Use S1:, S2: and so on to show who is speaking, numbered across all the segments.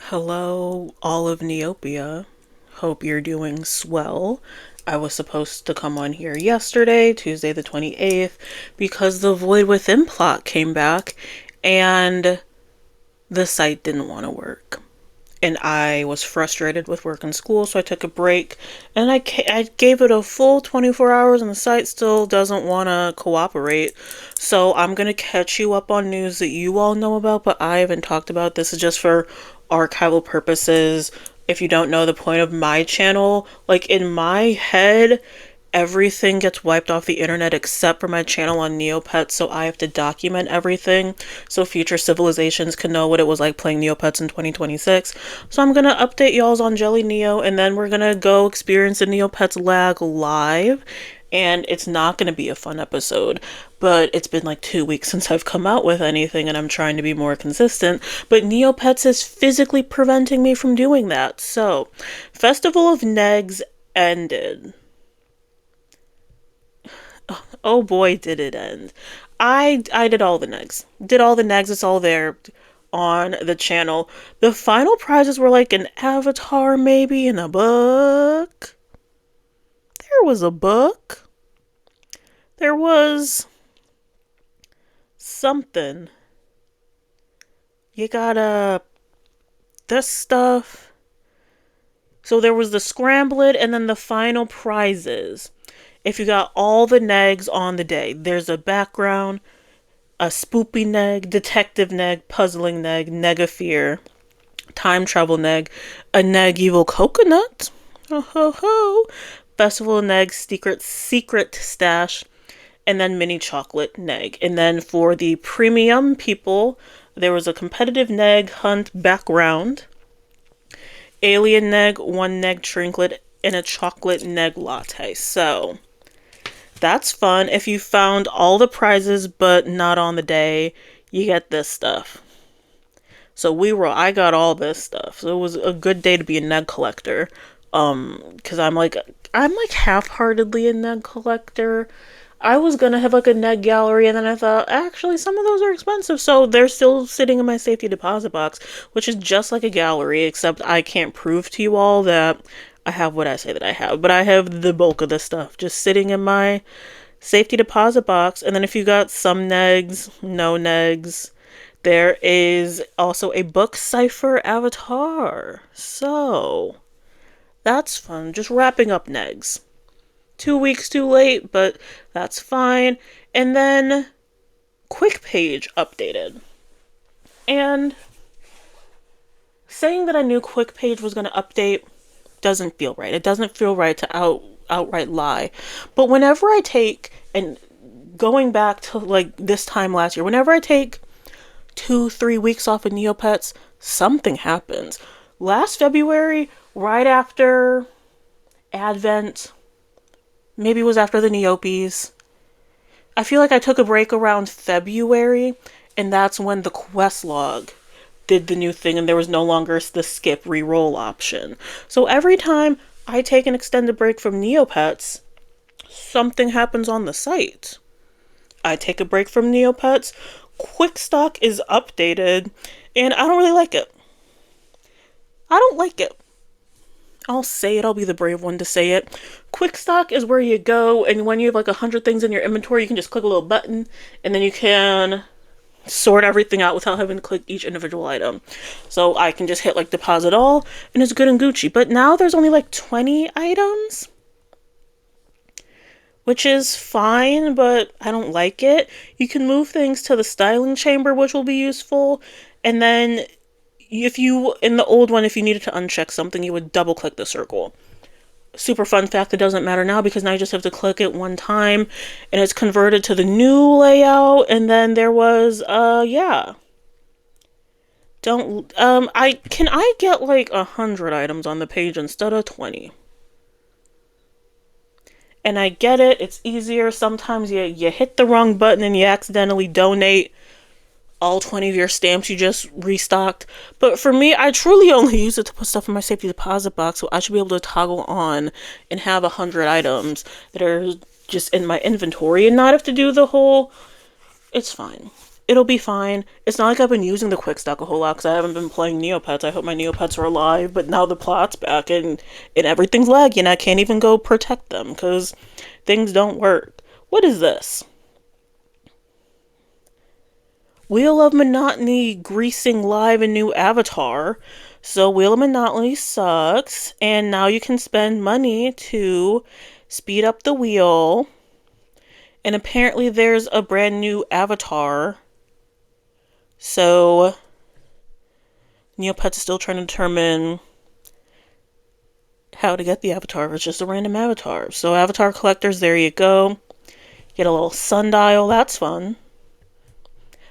S1: Hello, all of Neopia. Hope you're doing swell. I was supposed to come on here yesterday, Tuesday the 28th, because the Void Within plot came back and the site didn't want to work. And I was frustrated with work and school, so I took a break and I gave it a full 24 hours and the site still doesn't want to cooperate. So I'm going to catch you up on news that you all know about, but I haven't talked about. This is just for archival purposes. If you don't know the point of my channel, like in my head, everything gets wiped off the internet except for my channel on Neopets, so I have to document everything so future civilizations can know what it was like playing Neopets in 2026. So I'm gonna update y'all's on jellyneo, and then we're gonna go experience the Neopets lag live. And it's not going to be a fun episode, but it's been like 2 weeks since I've come out with anything and I'm trying to be more consistent. But Neopets is physically preventing me from doing that. So, Festival of Neggs ended. Oh boy, did it end. I did all the Neggs. Did all the Neggs, it's all there on the channel. The final prizes were like an avatar maybe and a book. There was a book. There was something. You gotta this stuff. So there was the scramblet and then the final prizes. If you got all the Neggs on the day, there's a background, a spoopy Negg, detective Negg, puzzling Negg, Negafear, time travel Negg, a Negg evil coconut, ho ho ho, festival Negg, secret stash, and then mini chocolate Negg. And then for the premium people, there was a competitive Negg hunt background, alien Negg, one Negg trinket, and a chocolate Negg latte. So that's fun. If you found all the prizes but not on the day, you get this stuff. So I got all this stuff. So it was a good day to be a Negg collector. Cause I'm like half-heartedly a Negg collector. I was gonna have like a Negg gallery, and then I thought, actually, some of those are expensive, so they're still sitting in my safety deposit box, which is just like a gallery, except I can't prove to you all that I have what I say that I have, but I have the bulk of the stuff just sitting in my safety deposit box. And then if you got some Neggs, no Neggs, there is also a book cipher avatar. So that's fun. Just wrapping up Neggs. 2 weeks too late, but that's fine. And then Quick Page updated. And saying that I knew Quick Page was going to update doesn't feel right. It doesn't feel right to outright lie. But whenever I take, and going back to like this time last year, whenever I take 2-3 weeks off of Neopets, something happens. Last February, right after Advent, maybe it was after the Neopies, I feel like I took a break around February, and that's when the quest log did the new thing and there was no longer the skip reroll option. So every time I take an extended break from Neopets, something happens on the site. I take a break from Neopets, Quick Stock is updated, and I don't really like it. I don't like it. I'll say it. I'll be the brave one to say it. Quick Stock is where you go, and when you have like 100 things in your inventory, you can just click a little button, and then you can sort everything out without having to click each individual item. So I can just hit like deposit all, and it's good and Gucci. But now there's only like 20 items, which is fine, but I don't like it. You can move things to the styling chamber, which will be useful, and then if you, in the old one, if you needed to uncheck something, you would double click the circle. Super fun fact, it doesn't matter now because now you just have to click it one time and it's converted to the new layout. And then there was, yeah. Can I get like 100 items on the page instead of 20? And I get it, it's easier. Sometimes you hit the wrong button and you accidentally donate all 20 of your stamps you just restocked. But for me, I truly only use it to put stuff in my safety deposit box, so I should be able to toggle on and have 100 items that are just in my inventory and not have to do the whole... It's fine. It'll be fine. It's not like I've been using the quick stack a whole lot because I haven't been playing Neopets. I hope my Neopets are alive, but now the plot's back and everything's laggy and I can't even go protect them because things don't work. What is this? Wheel of Monotony greasing live a new avatar. So Wheel of Monotony sucks, and now you can spend money to speed up the wheel. And apparently there's a brand new avatar. So Neopets is still trying to determine how to get the avatar. It's just a random avatar. So avatar collectors, there you go. Get a little sundial. That's fun.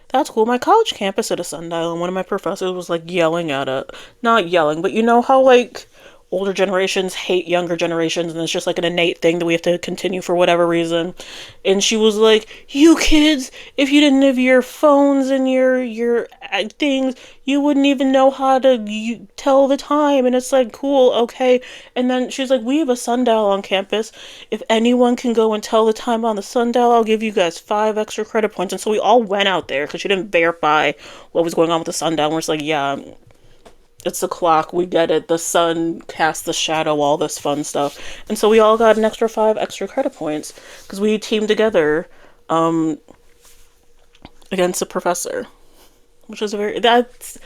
S1: That's cool. My college campus had a sundial, and one of my professors was like yelling at it. Not yelling, but you know how like older generations hate younger generations, and it's just like an innate thing that we have to continue for whatever reason. And she was like, "You kids, if you didn't have your phones and your things, you wouldn't even know how to tell the time." And it's like, cool, okay. And then she's like, "We have a sundial on campus. If anyone can go and tell the time on the sundial, I'll give you guys 5 extra credit points." And so we all went out there because she didn't verify what was going on with the sundial. And we're just like, yeah, it's the clock, we get it, the sun casts the shadow, all this fun stuff. And so we all got an extra 5 extra credit points because we teamed together against a professor, which is that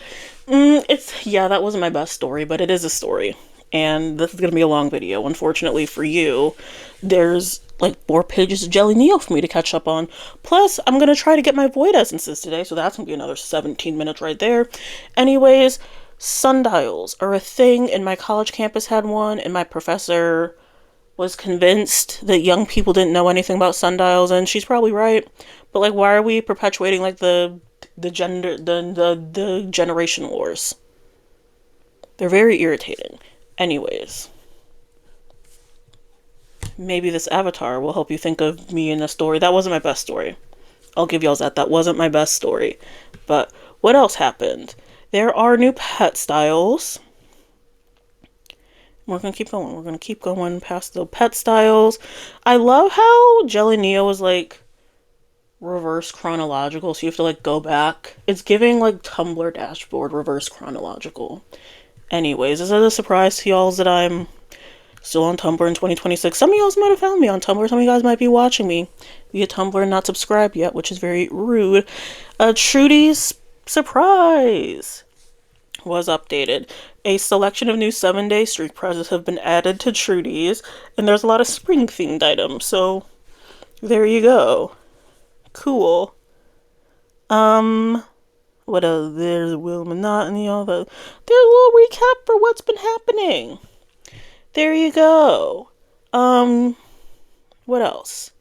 S1: wasn't my best story, but it is a story, and this is going to be a long video. Unfortunately for you, there's like 4 pages of jellyneo for me to catch up on, plus I'm going to try to get my void essences today, so that's going to be another 17 minutes right there. Anyways, sundials are a thing, and my college campus had one, and my professor was convinced that young people didn't know anything about sundials, and she's probably right. But like, why are we perpetuating like the generation wars? They're very irritating. Anyways, maybe this avatar will help you think of me in a story. That wasn't my best story. I'll give y'all that. That wasn't my best story. But what else happened? There are new pet styles. We're going to keep going. We're going to keep going past the pet styles. I love how jellyneo is like reverse chronological, so you have to like go back. It's giving like Tumblr dashboard reverse chronological. Anyways, is it a surprise to y'all that I'm still on Tumblr in 2026? Some of y'all might have found me on Tumblr. Some of you guys might be watching me via Tumblr and not subscribed yet, which is very rude. Trudy's surprise was updated. A selection of new 7-day streak prizes have been added to Trudy's, and there's a lot of spring themed items, so there you go. Cool. What else? There's Wheel of Monotony, all that. There's a little recap for what's been happening. There you go. What else?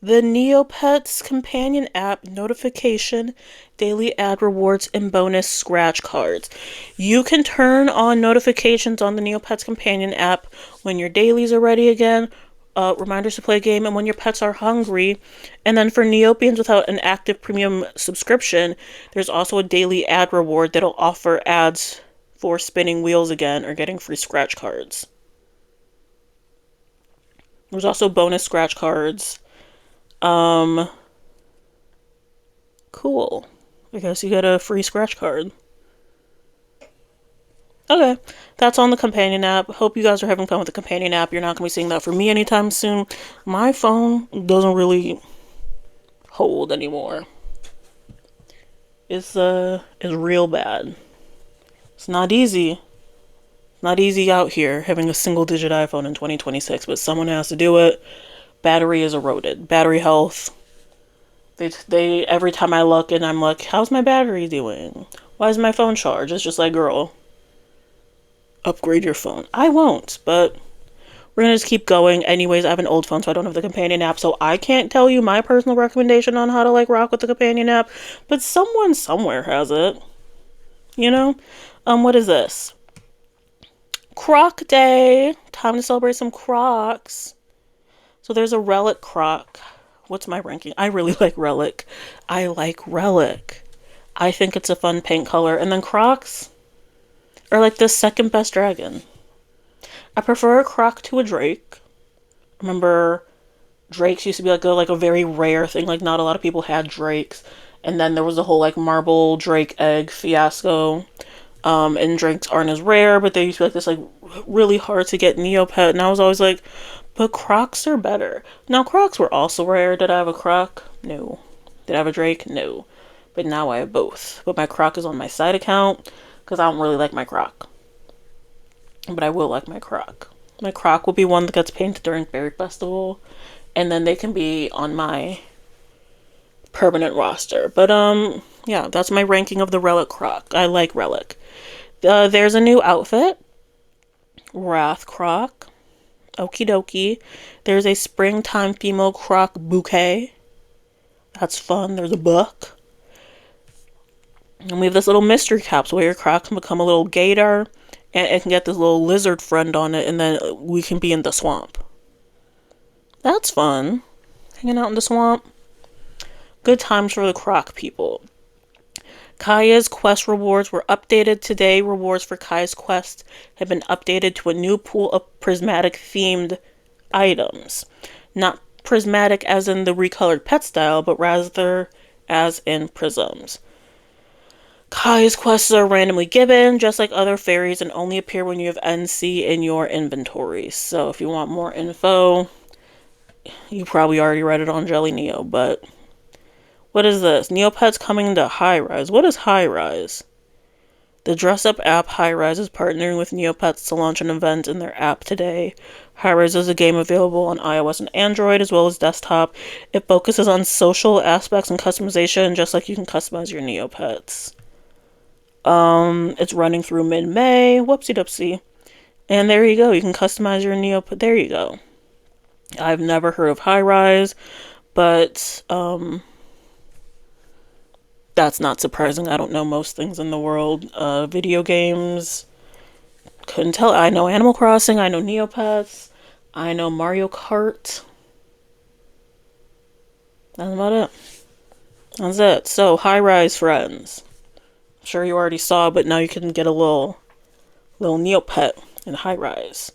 S1: The Neopets companion app notification, daily ad rewards, and bonus scratch cards. You can turn on notifications on the Neopets companion app when your dailies are ready again, reminders to play a game, and when your pets are hungry. And then for Neopians without an active premium subscription, there's also a daily ad reward that'll offer ads for spinning wheels again or getting free scratch cards. There's also bonus scratch cards. Cool. I guess you get a free scratch card. Okay, that's on the companion app. Hope you guys are having fun with the companion app. You're not going to be seeing that from me anytime soon. My phone doesn't really hold anymore. It's real bad. It's not easy. Not easy out here having a single-digit iPhone in 2026, but someone has to do it. Battery is eroded. Battery health. They every time I look and I'm like, how's my battery doing? Why is my phone charged? It's just like, girl, upgrade your phone. I won't, but we're gonna just keep going. Anyways, I have an old phone, so I don't have the companion app, so I can't tell you my personal recommendation on how to like rock with the companion app, but someone somewhere has it. You know? What is this? Krawk Day. Time to celebrate some Krawks. So there's a Relic Krawk. What's my ranking? I really like Relic. I like Relic. I think it's a fun paint color. And then Krawks are like the second best dragon. I prefer a Krawk to a Drake. Remember, Drakes used to be like a very rare thing. Like, not a lot of people had Drakes. And then there was the whole like marble drake egg fiasco. And drakes aren't as rare, but they used to be like this like really hard to get Neopet, and I was always like, but Krawks are better. Now Krawks were also rare. Did I have a Krawk? No. Did I have a Drake? No. But now I have both. But my Krawk is on my side account because I don't really like my Krawk. But I will like my Krawk. My Krawk will be one that gets painted during Berry Festival, and then they can be on my permanent roster. But yeah, that's my ranking of the Relic Krawk. I like Relic. There's a new outfit, Wrath Krawk. Okie dokie. There's a springtime female Krawk bouquet. That's fun. There's a book. And we have this little mystery capsule where your Krawk can become a little gator, and it can get this little lizard friend on it, and then we can be in the swamp. That's fun. Hanging out in the swamp. Good times for the Krawk people. Kaya's quest rewards were updated today. Rewards for Kaya's quest have been updated to a new pool of prismatic themed items. Not prismatic as in the recolored pet style, but rather as in prisms. Kaya's quests are randomly given, just like other fairies, and only appear when you have NC in your inventory. So if you want more info, you probably already read it on jellyneo, but what is this? Neopets coming to High Rise. What is High Rise? The dress-up app High Rise is partnering with Neopets to launch an event in their app today. High Rise is a game available on iOS and Android as well as desktop. It focuses on social aspects and customization, just like you can customize your Neopets. It's running through mid-May. Whoopsie-doopsie. And there you go. You can customize your Neopet. There you go. I've never heard of High Rise, but that's not surprising. I don't know most things in the world. Video games. Couldn't tell. I know Animal Crossing. I know Neopets. I know Mario Kart. That's about it. That's it. So, High Rise friends. I'm sure you already saw, but now you can get a little Neopet in High Rise.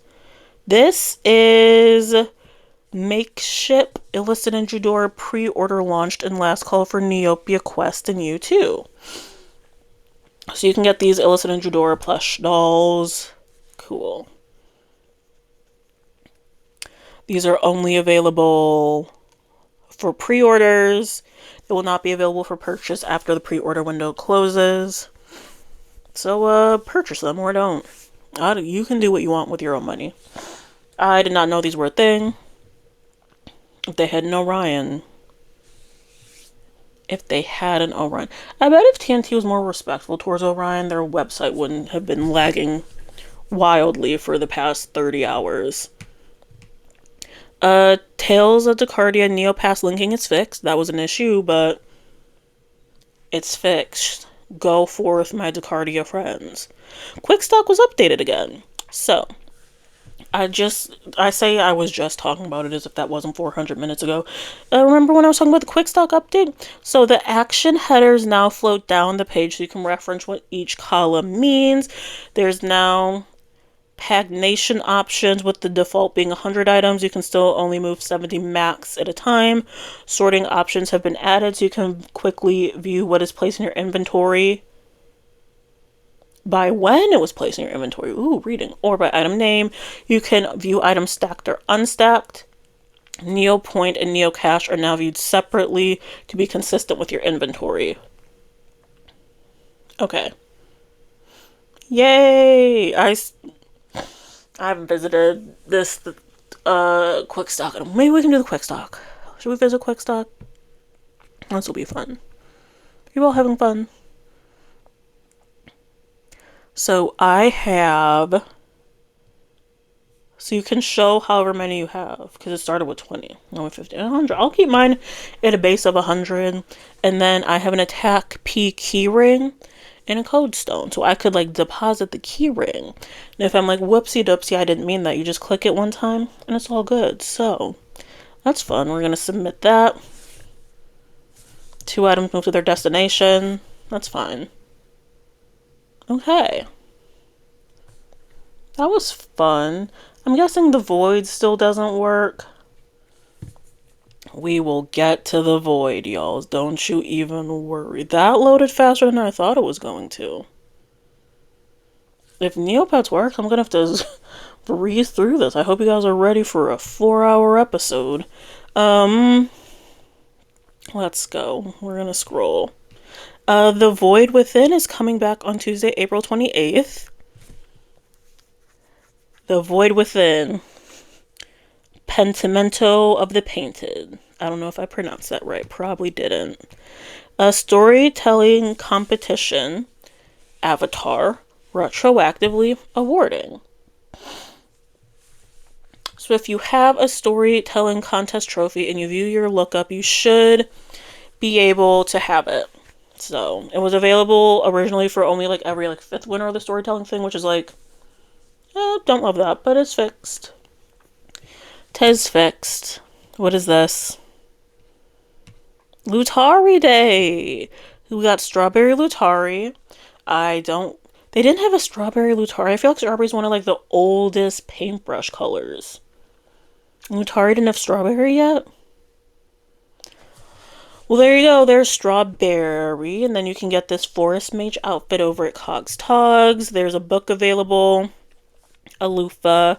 S1: This is Makeship Illicit and Judora pre-order launched and last call for Neopia Quest and U2. So you can get these Illicit and Judora plush dolls. Cool. These are only available for pre-orders. They will not be available for purchase after the pre-order window closes. So purchase them or don't. You can do what you want with your own money. I did not know these were a thing. If they had an Orion. If they had an Orion. I bet if TNT was more respectful towards Orion, their website wouldn't have been lagging wildly for the past 30 hours. Tales of Decardia Neopass linking is fixed. That was an issue, but it's fixed. Go forth, my Decardia friends. Quickstock was updated again. So, I say I was just talking about it as if that wasn't 400 minutes ago. Remember when I was talking about the Quickstock update? So the action headers now float down the page so you can reference what each column means. There's now pagination options with the default being 100 items. You can still only move 70 max at a time. Sorting options have been added so you can quickly view what is placed in your inventory by when it was placed in your inventory. Ooh, reading. Or by item name. You can view items stacked or unstacked. Neopoint and Neocache are now viewed separately to be consistent with your inventory. Okay. Yay! I haven't visited this Quickstock. Maybe we can do the Quickstock. Should we visit Quickstock? This will be fun. You all having fun? So I have, so you can show however many you have, because it started with 20, now with 50, 100. I'll keep mine at a base of 100, and then I have an attack P keyring and a code stone, so I could like deposit the keyring. And if I'm like, whoopsie doopsie, I didn't mean that, you just click it one time, and it's all good. So that's fun. We're gonna submit that. 2 items move to their destination. That's fine. Okay. That was fun. I'm guessing the void still doesn't work. We will get to the void, y'all. Don't you even worry. That loaded faster than I thought it was going to. If Neopets works, I'm gonna have to breeze through this. I hope you guys are ready for a 4-hour episode. Let's go. We're gonna scroll. The Void Within is coming back on Tuesday, April 28th. The Void Within. Pentimento of the Painted. I don't know if I pronounced that right. Probably didn't. A storytelling competition. Avatar. Retroactively awarding. So if you have a storytelling contest trophy and you view your lookup, you should be able to have it. So it was available originally for only like every like 5th winner of the storytelling thing, which is like, don't love that, but it's fixed. Tis fixed. What is this? Lutari Day. We got Strawberry Lutari. They didn't have a Strawberry Lutari. I feel like Strawberry is one of like the oldest paintbrush colors. Lutari didn't have Strawberry yet? Well, there you go. There's Strawberry. And then you can get this Forest Mage outfit over at Cogs Togs. There's a book available. A loofah.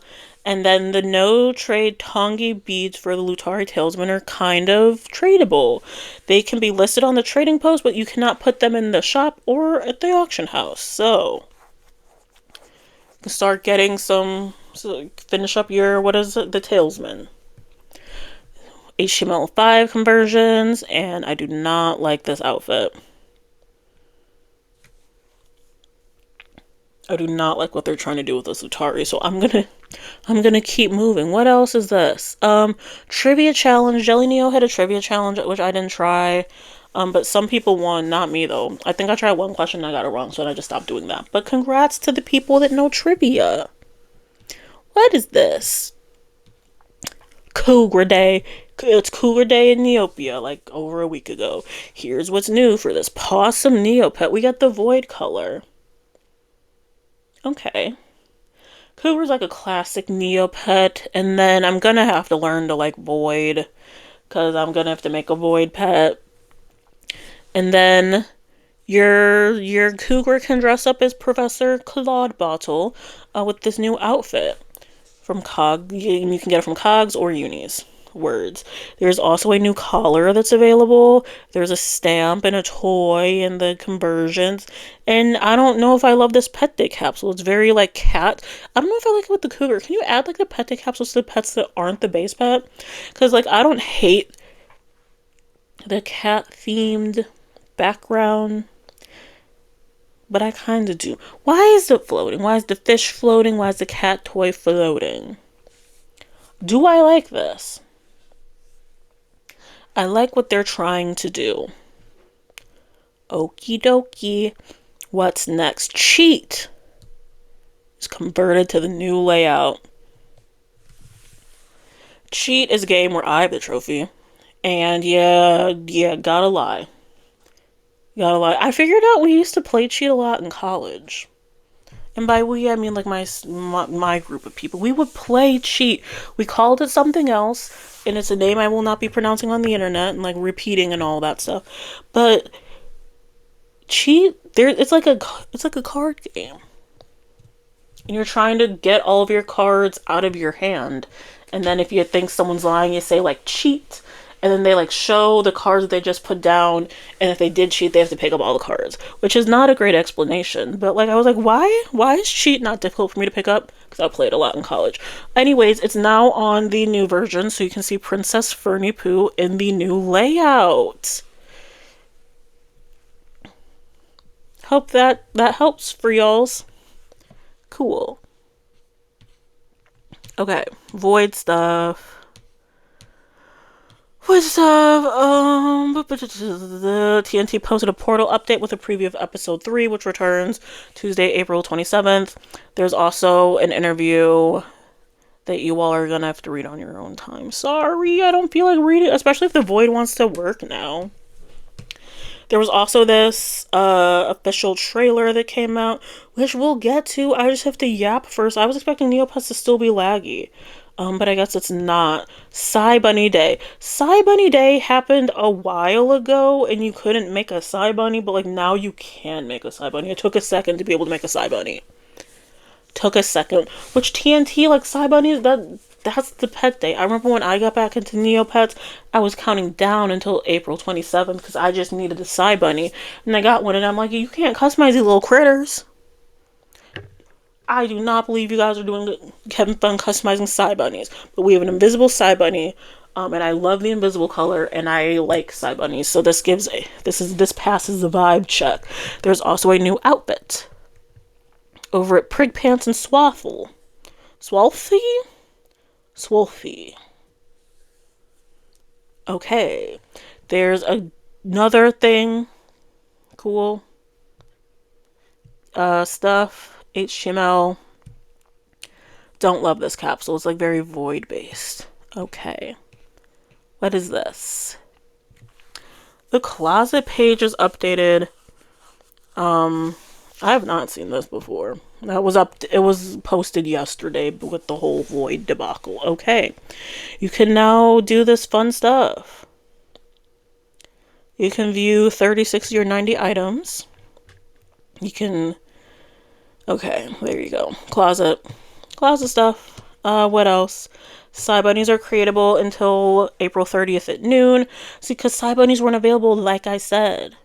S1: And then the no trade Tongi beads for the Lutari Talesman are kind of tradable. They can be listed on the trading post, but you cannot put them in the shop or at the auction house. So, you can start getting some, so finish up your, what is it, the Talesman. HTML5 conversions, and I do not like this outfit. I do not like what they're trying to do with this Lutari, so I'm gonna keep moving. What else is this? Trivia challenge. Jellyneo had a trivia challenge, which I didn't try. But some people won, not me though. I think I tried one question and I got it wrong, so I just stopped doing that. But congrats to the people that know trivia. What is this? Cougar Day. It's Cougar Day in Neopia, like over a week ago. Here's what's new for this Possum Neopet. We got the Void color. Okay. Cougar's like a classic Neopet, and then I'm gonna have to learn to like Void, because I'm gonna have to make a Void pet. And then your Cougar can dress up as Professor Claude Bottle with this new outfit from Cog. You can get it from Cogs or Unis. Words. There's also a new collar that's available. There's a stamp and a toy and the conversions. And I don't know if I love this pet day capsule. It's very like cat. I don't know if I like it with the Cougar. Can you add like the pet day capsules to the pets that aren't the base pet? Because like I don't hate the cat themed background, but I kind of do. Why is it floating? Why is the fish floating? Why is the cat toy floating? Do I like this? I like what they're trying to do. Okie dokie. What's next? Cheat is converted to the new layout. Cheat is a game where I have the trophy. And yeah, gotta lie. I figured out we used to play Cheat a lot in college. And by we, I mean like my group of people. We would play Cheat. We called it something else, and it's a name I will not be pronouncing on the internet and like repeating and all that stuff. But Cheat, it's like a card game, and you're trying to get all of your cards out of your hand. And then if you think someone's lying, you say like cheat. And then they like show the cards that they just put down, and if they did cheat, they have to pick up all the cards, which is not a great explanation. But like I was like, why is cheat not difficult for me to pick up? Because I played a lot in college. Anyways, it's now on the new version, so you can see Princess Fernie Pooh in the new layout. Hope that helps for y'alls. Cool. Okay, Void stuff. The TNT posted a portal update with a preview of episode 3, which returns Tuesday, April 27th. There's also an interview that you all are gonna have to read on your own time. Sorry, I don't feel like reading, especially if the Void wants to work now. There was also this official trailer that came out, which we'll get to. I just have to yap first. I was expecting Neopets to still be laggy. But I guess it's not. Cybunny Day. Cybunny Day happened a while ago, and you couldn't make a Cybunny, but like now you can make a Cybunny. It took a second to be able to make a Cybunny. Took a second. Which TNT, like Cybunnies, that's the pet day. I remember when I got back into Neopets, I was counting down until April 27th because I just needed a Cybunny. And I got one, and I'm like, you can't customize these little critters. I do not believe you guys are having fun customizing Cybunnies. But we have an invisible Cybunny, and I love the invisible color, and I like Cybunnies. So this passes the vibe check. There's also a new outfit over at Prig Pants and Swaffle. Swalfy? Swolfy. Okay. There's another thing. Cool. Stuff. HTML. Don't love this capsule. It's like very void based. Okay. What is this? The closet page is updated. I have not seen this before. It was posted yesterday with the whole void debacle. Okay. You can now do this fun stuff. You can view 30, 60, or 90 items. You can... Okay, there you go. Closet stuff. What else? Cybunnies are creatable until April 30th at noon. See, because Cybunnies weren't available, like I said.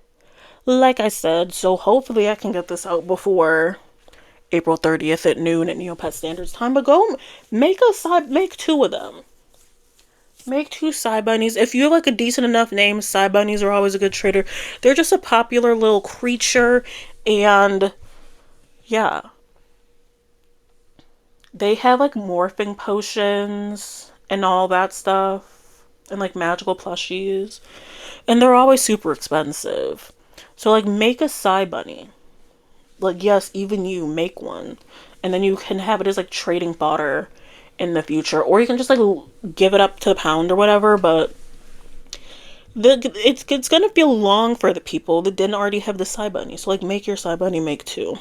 S1: So hopefully I can get this out before April 30th at noon at Neopets Standards Time. But go make two of them. Make two Cybunnies. If you have like a decent enough name, Cybunnies are always a good trader. They're just a popular little creature, and yeah. They have like morphing potions and all that stuff, and like magical plushies, and they're always super expensive. So like make a Cybunny. Like yes, even you make one, and then you can have it as like trading fodder in the future, or you can just like give it up to the pound or whatever. But it's gonna feel long for the people that didn't already have the Cybunny. So like make your Cybunny, make two.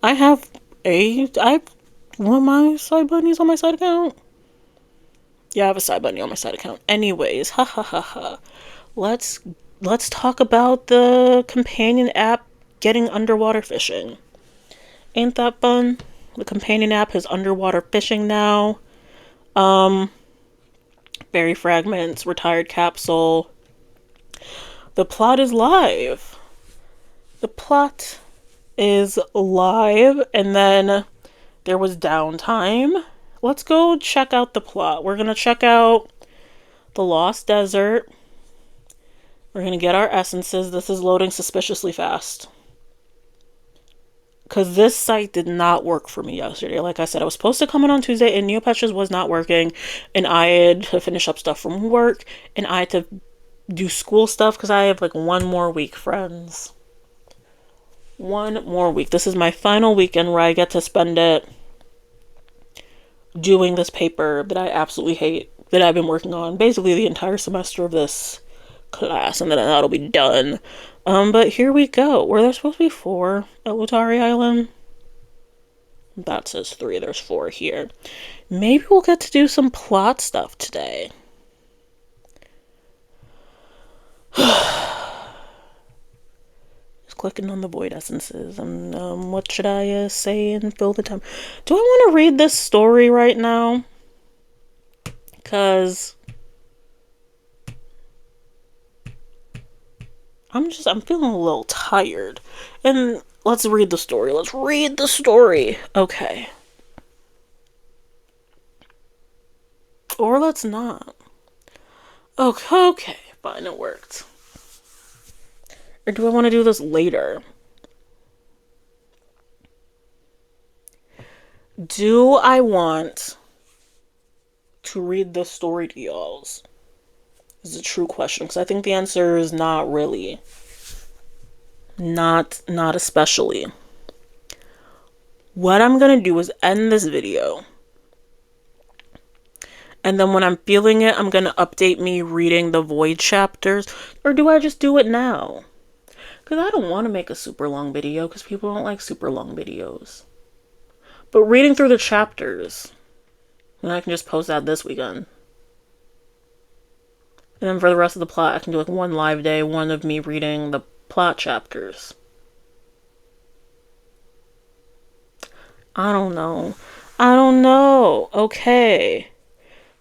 S1: I have one of my Cybunnies on my side account. Yeah, I have a Cybunny on my side account. Anyways, ha ha ha ha. Let's talk about the companion app getting underwater fishing. Ain't that fun? The companion app has underwater fishing now. Berry fragments, retired capsule. The plot is live. And then there was downtime. Let's go check out the plot. We're gonna check out the Lost Desert. We're gonna get our essences. This is loading suspiciously fast. Because this site did not work for me yesterday. Like I said, I was supposed to come in on Tuesday, and Neopets was not working. And I had to finish up stuff from work. And I had to do school stuff because I have like one more week, friends. One more week. This is my final weekend where I get to spend it doing this paper that I absolutely hate, that I've been working on basically the entire semester of this class, and then that'll be done. But here we go. Were there supposed to be 4 at Lotari Island? That says 3. There's 4 here. Maybe we'll get to do some plot stuff today. Just clicking on the void essences. And what should I say and fill the time? Do I want to read this story right now? Because I'm feeling a little tired. And let's read the story. Okay. Or let's not. Okay. Fine, it worked. Or do I want to do this later? Do I want to read the story to y'all? Is a true question, because I think the answer is not really. Not especially. What I'm gonna do is end this video, and then when I'm feeling it, I'm gonna update me reading the void chapters. Or do I just do it now? Because I don't want to make a super long video, because people don't like super long videos. But reading through the chapters, And I can just post that this weekend. And then for the rest of the plot, I can do like one live day, one of me reading the plot chapters. I don't know. I don't know. Okay.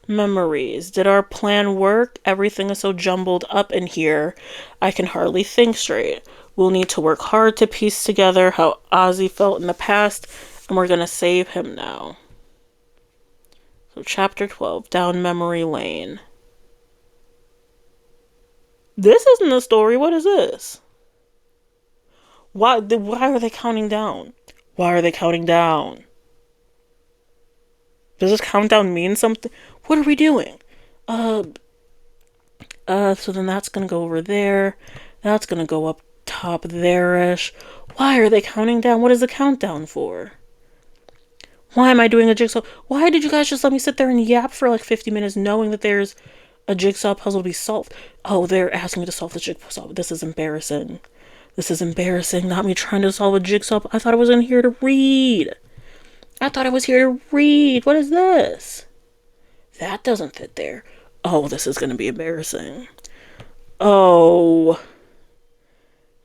S1: Memories. Did our plan work? Everything is so jumbled up in here, I can hardly think straight. We'll need to work hard to piece together how Ozzy felt in the past, and we're gonna save him now. So, Chapter 12, Down Memory Lane. This isn't the story. What is this? Why are they counting down? Why are they counting down? Does this countdown mean something? What are we doing? So then that's gonna go over there. That's gonna go up top there-ish. Why are they counting down? What is the countdown for? Why am I doing a jigsaw? Why did you guys just let me sit there and yap for like 50 minutes knowing that there's a jigsaw puzzle to be solved? Oh, they're asking me to solve the jigsaw. This is embarrassing. This is embarrassing. Not me trying to solve a jigsaw. I thought I was in here to read. I thought I was here to read. What is this? That doesn't fit there. Oh, this is going to be embarrassing. Oh.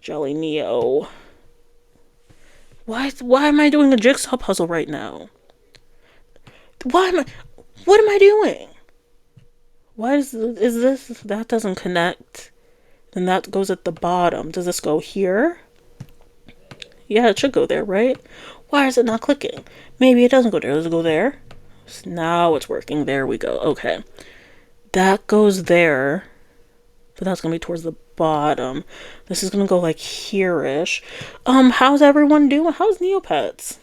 S1: Jellyneo. Why am I doing a jigsaw puzzle right now? What am I doing? Why is this, that doesn't connect. Then that goes at the bottom. Does this go here? Yeah, it should go there, right? Why is it not clicking? Maybe it doesn't go there. Does it go there? Now it's working. There we go. Okay. That goes there. But that's going to be towards the bottom. This is going to go like here-ish. How's everyone doing? How's Neopets?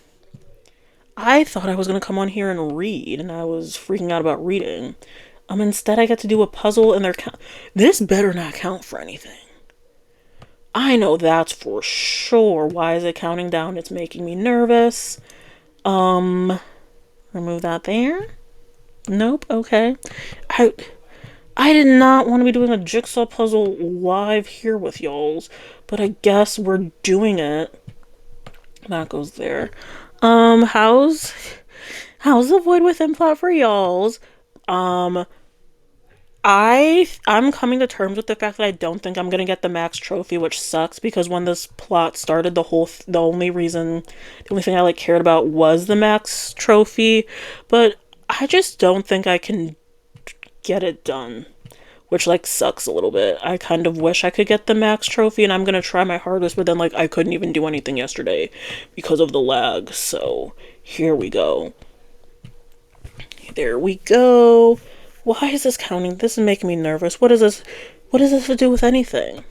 S1: I thought I was going to come on here and read, and I was freaking out about reading. Instead I get to do a puzzle, and this better not count for anything. I know that's for sure. Why is it counting down? It's making me nervous. Remove that there. Nope, okay. I did not want to be doing a jigsaw puzzle live here with y'alls, but I guess we're doing it. That goes there. How's the Void Within plot for y'alls? I'm coming to terms with the fact that I don't think I'm gonna get the max trophy, which sucks because when this plot started, the only thing I like cared about was the max trophy, but I just don't think I can get it done, which like sucks a little bit. I kind of wish I could get the max trophy, and I'm gonna try my hardest, but then like I couldn't even do anything yesterday because of the lag. So here we go. There we go. Why is this counting? This is making me nervous. What is this? What does this to do with anything?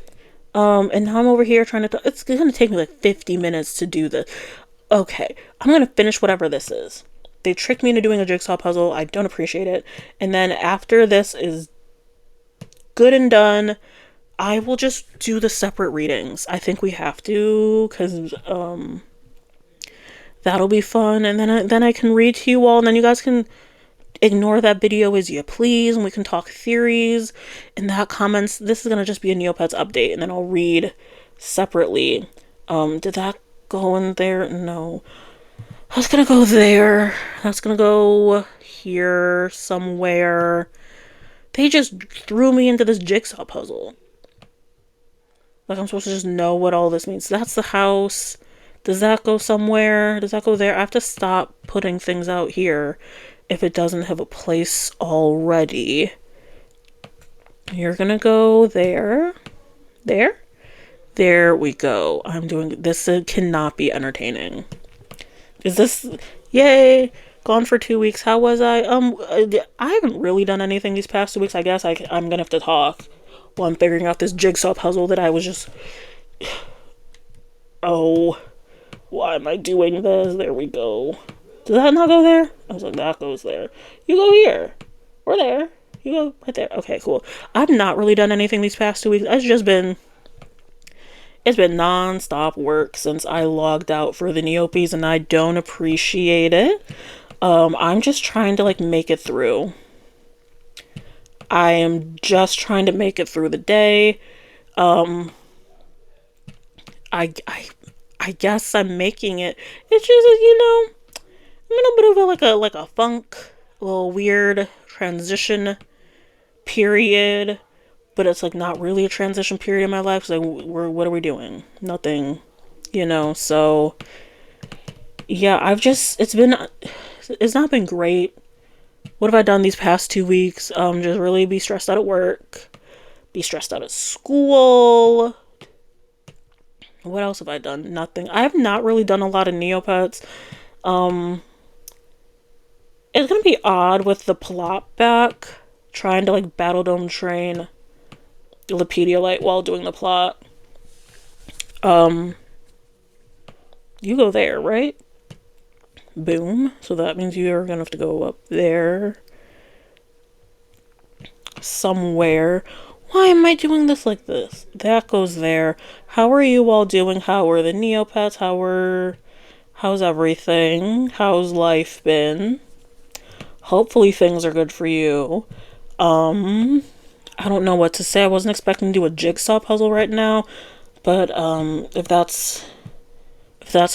S1: And now I'm over here trying to... It's gonna take me like 50 minutes to do this. Okay, I'm gonna finish whatever this is. They tricked me into doing a jigsaw puzzle. I don't appreciate it. And then after this is good and done, I will just do the separate readings. I think we have to, because that'll be fun. And then I can read to you all, and then you guys can ignore that video as you please, and we can talk theories in that comments. This is gonna just be a Neopets update, and then I'll read separately. Did that go in there? No. That's gonna go there. That's gonna go here somewhere. They just threw me into this jigsaw puzzle. Like I'm supposed to just know what all this means. That's the house. Does that go somewhere? Does that go there? I have to stop putting things out here if it doesn't have a place already. You're gonna go there. There? There we go. I'm doing this. Cannot be entertaining. Is this... Yay! Gone for 2 weeks. How was I? I haven't really done anything these past 2 weeks. I guess I'm gonna have to talk while I'm figuring out this jigsaw puzzle that I was just... Oh. Why am I doing this? There we go. Does that not go there? I was like, that goes there. You go here. Or there. You go right there. Okay, cool. I've not really done anything these past 2 weeks. It's been non-stop work since I logged out for the Neopies, and I don't appreciate it. I'm just trying to, like, make it through. I am just trying to make it through the day. I guess I'm making it. It's just, I'm in a bit of like a funk. little weird transition period, but it's like not really a transition period in my life. So like, what are we doing? Nothing, So yeah, it's not been great. What have I done these past 2 weeks? Just really be stressed out at work, be stressed out at school. What else have I done? Nothing. I have not really done a lot of Neopets. Um, it's gonna be odd with the plot back, trying to like Battledome train Lepediolite while doing the plot. Um, you go there, right? Boom. So that means you're gonna have to go up there somewhere. Why am I doing this like this? That goes there. How are you all doing? How are the Neopets? How's everything? How's life been? Hopefully things are good for you. I don't know what to say. I wasn't expecting to do a jigsaw puzzle right now, but if that's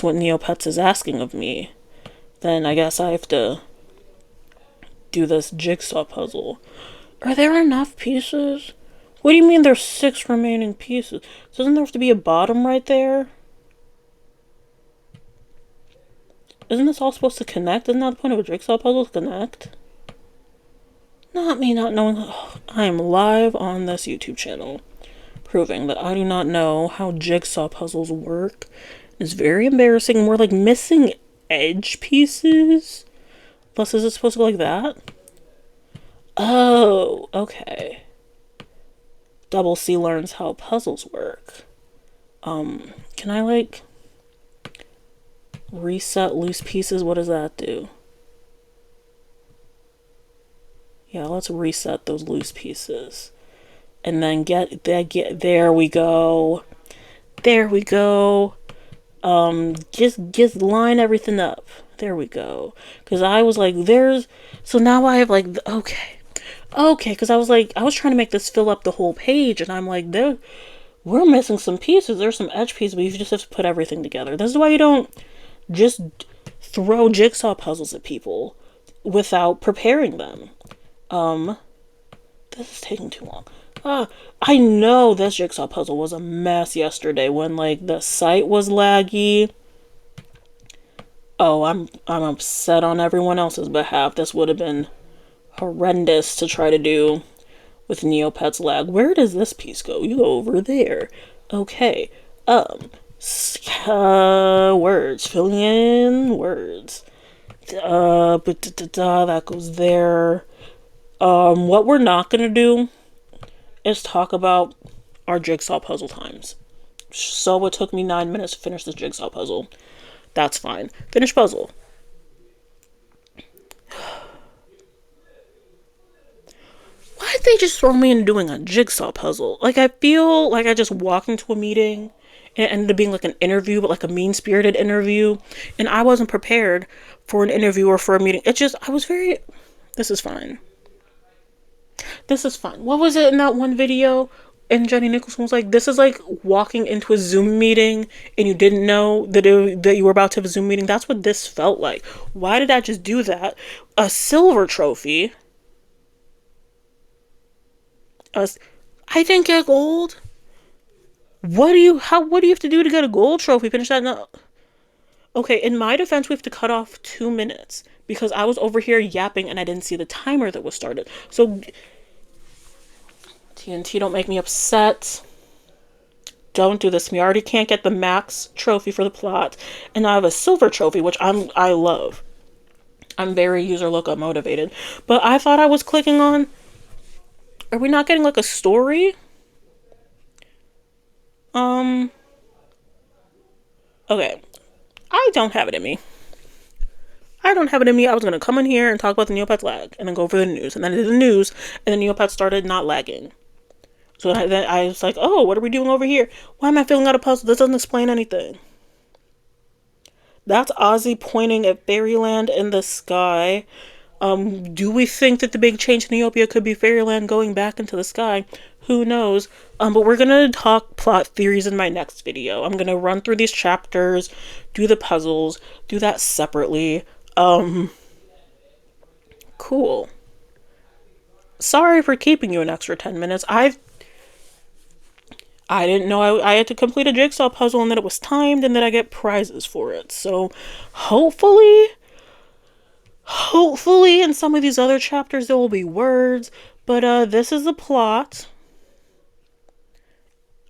S1: what Neopets is asking of me, then I guess I have to do this jigsaw puzzle. Are there enough pieces? What do you mean there's 6 remaining pieces? Doesn't there have to be a bottom right there? Isn't this all supposed to connect? Isn't that the point of a jigsaw puzzle, to connect? Not me not knowing. Oh, I am live on this YouTube channel, proving that I do not know how jigsaw puzzles work. It's very embarrassing. We're like missing edge pieces. Plus, is it supposed to go like that? Oh, okay. DoubleCee learns how puzzles work. Can I like reset loose pieces? What does that do? Yeah, let's reset those loose pieces. And then there we go. There we go. Just line everything up. There we go. Cause I was like, so now I have like, okay. Cause I was trying to make this fill up the whole page, and I'm like, we're missing some pieces. There's some edge pieces, but you just have to put everything together. This is why you don't just throw jigsaw puzzles at people without preparing them. This is taking too long. I know this jigsaw puzzle was a mess yesterday when like the site was laggy. Oh, I'm upset on everyone else's behalf. This would have been horrendous to try to do with Neopets lag. Where does this piece go? You go over there. Okay. Words. Filling in words. That goes there. What we're not gonna do is talk about our jigsaw puzzle times. So it took me 9 minutes to finish this jigsaw puzzle. That's fine. Finish puzzle. Why'd they just throw me into doing a jigsaw puzzle? Like, I feel like I just walked into a meeting and it ended up being like an interview, but like a mean-spirited interview. And I wasn't prepared for an interview or for a meeting. This is fine. This is fine. What was it in that one video? And Jenny Nicholson was like, this is like walking into a Zoom meeting and you didn't know that you were about to have a Zoom meeting. That's what this felt like. Why did I just do that? A silver trophy. I didn't get gold. What do you have to do to get a gold trophy? Finish that now. Okay, in my defense, we have to cut off 2 minutes because I was over here yapping and I didn't see the timer that was started. So TNT, don't make me upset. Don't do this to me. I already can't get the max trophy for the plot, and I have a silver trophy, which I love. I'm very user lookup motivated, but I thought I was clicking on. Are we not getting like a story? Okay. I don't have it in me. I was gonna come in here and talk about the Neopets lag, and then go for the news, and then I did the news, and the Neopets started not lagging. So then I was like, oh, what are we doing over here? Why am I filling out a puzzle? This doesn't explain anything. That's Ozzy pointing at Fairyland in the sky. Do we think that the big change in Neopia could be Fairyland going back into the sky? Who knows? But we're gonna talk plot theories in my next video. I'm gonna run through these chapters, do the puzzles, do that separately. cool. Sorry for keeping you an extra 10 minutes. I didn't know I had to complete a jigsaw puzzle and that it was timed and that I get prizes for it. So hopefully in some of these other chapters there will be words. But this is the plot.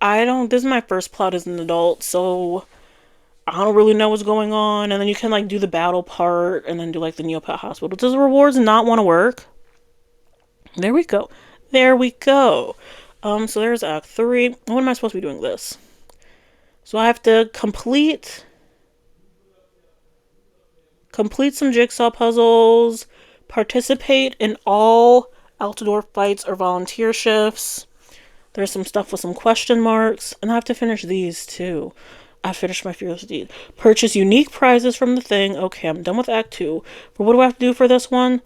S1: This is my first plot as an adult, so I don't really know what's going on. And then you can like do the battle part and then do like the Neopet hospital. Does the rewards not want to work? There we go. There we go. So there's Act 3. When am I supposed to be doing this? So I have to complete some jigsaw puzzles, participate in all outdoor fights or volunteer shifts. There's some stuff with some question marks, and I have to finish these too. I finished my Fearless Deed. Purchase unique prizes from the thing. Okay, I'm done with Act 2. But what do I have to do for this one?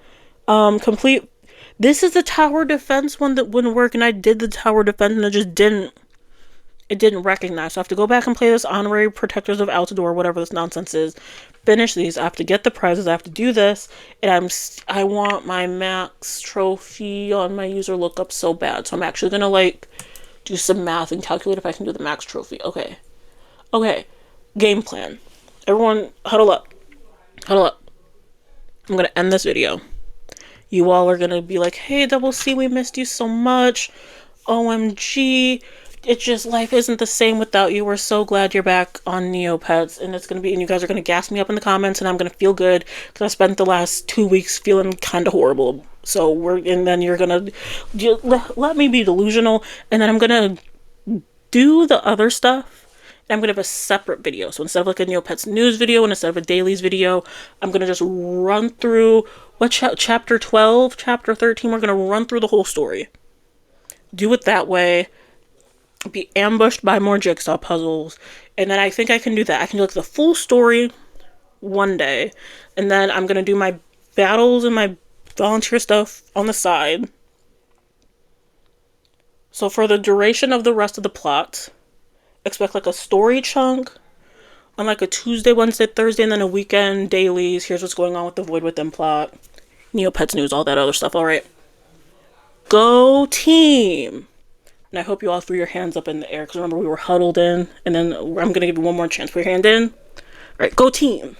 S1: Complete. This is the tower defense one that wouldn't work, and I did the tower defense, and it didn't recognize. So I have to go back and play this Honorary Protectors of Altador, whatever this nonsense is. Finish these. I have to get the prizes. I have to do this. And I want my max trophy on my user lookup so bad. So I'm actually going to like do some math and calculate if I can do the max trophy. Okay. Game plan. Everyone huddle up. I'm going to end this video. You all are going to be like, hey, DoubleCee, we missed you so much. OMG. It's just, life isn't the same without you. We're so glad you're back on Neopets. And you guys are going to gas me up in the comments, and I'm going to feel good because I spent the last 2 weeks feeling kind of horrible. And then you're going to let me be delusional. And then I'm going to do the other stuff. I'm going to have a separate video. So instead of like a Neopets news video and instead of a dailies video, I'm going to just run through chapter 12, chapter 13. We're going to run through the whole story. Do it that way. Be ambushed by more jigsaw puzzles. And then I think I can do that. I can do like the full story one day. And then I'm going to do my battles and my volunteer stuff on the side. So for the duration of the rest of the plot, expect like a story chunk on like a Tuesday, Wednesday, Thursday, and then a weekend dailies. Here's what's going on with the Void Within plot, Neopets news, all that other stuff. All right, go team! And I hope you all threw your hands up in the air because remember we were huddled in. And then I'm gonna give you one more chance. Put your hand in. All right, go team!